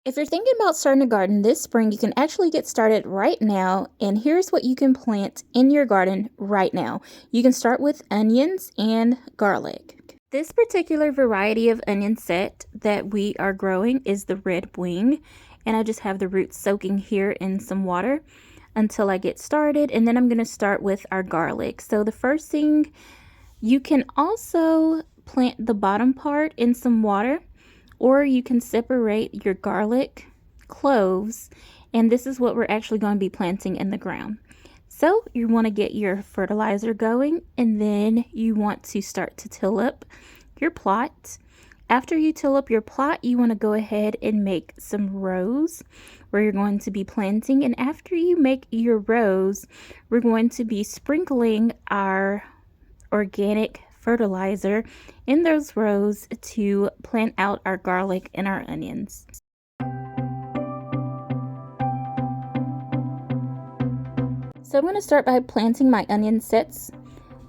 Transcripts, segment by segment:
If you're thinking about starting a garden this spring, you can actually get started right now. And here's what you can plant in your garden right now. You can start with onions and garlic. This particular variety of onion set that we are growing is the red wing. And I just have the roots soaking here in some water until I get started. And then I'm going to start with our garlic. So the first thing, you can also plant the bottom part in some water, or you can separate your garlic cloves, and this is what we're actually going to be planting in the ground. So you want to get your fertilizer going, and then you want to start to till up your plot. After you till up your plot, you want to go ahead and make some rows where you're going to be planting. And after you make your rows, we're going to be sprinkling our organic fertilizer in those rows to plant out our garlic and our onions. So I'm going to start by planting my onion sets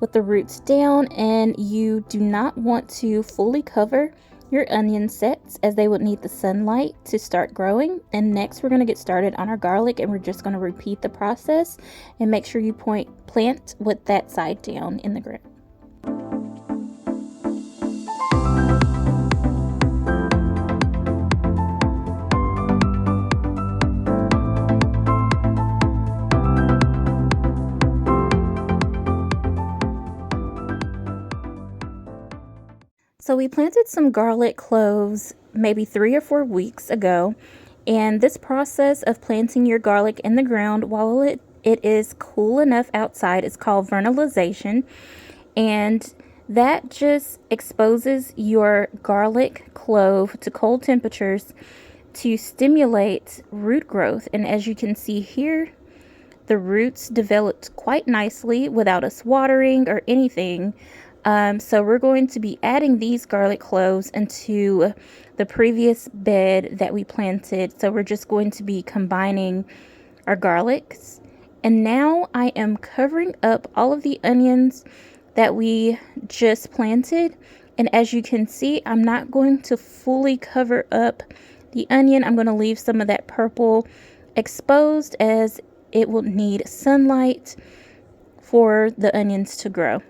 with the roots down, and you do not want to fully cover your onion sets as they would need the sunlight to start growing. And next we're going to get started on our garlic, and we're just going to repeat the process and make sure you plant with that side down in the ground. So we planted some garlic cloves maybe 3 or 4 weeks ago, and this process of planting your garlic in the ground while it is cool enough outside is called vernalization, and that just exposes your garlic clove to cold temperatures to stimulate root growth. And as you can see here, the roots developed quite nicely without us watering or anything. So we're going to be adding these garlic cloves into the previous bed that we planted. So we're just going to be combining our garlics. And now I am covering up all of the onions that we just planted. And as you can see, I'm not going to fully cover up the onion. I'm going to leave some of that purple exposed as it will need sunlight for the onions to grow.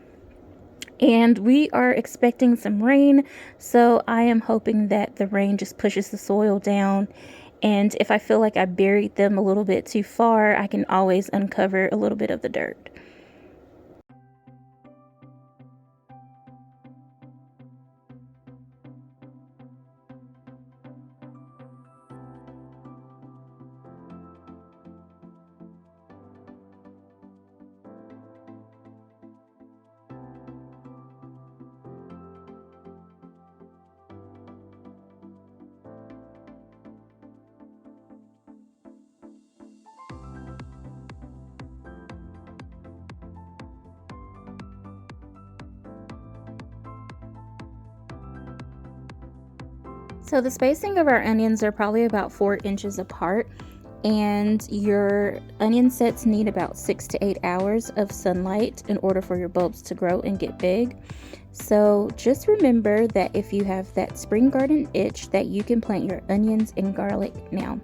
And we are expecting some rain, so I am hoping that the rain just pushes the soil down. And if I feel like I buried them a little bit too far, I can always uncover a little bit of the dirt. So the spacing of our onions are probably about 4 inches apart, and your onion sets need about 6 to 8 hours of sunlight in order for your bulbs to grow and get big. So just remember that if you have that spring garden itch, that you can plant your onions and garlic now.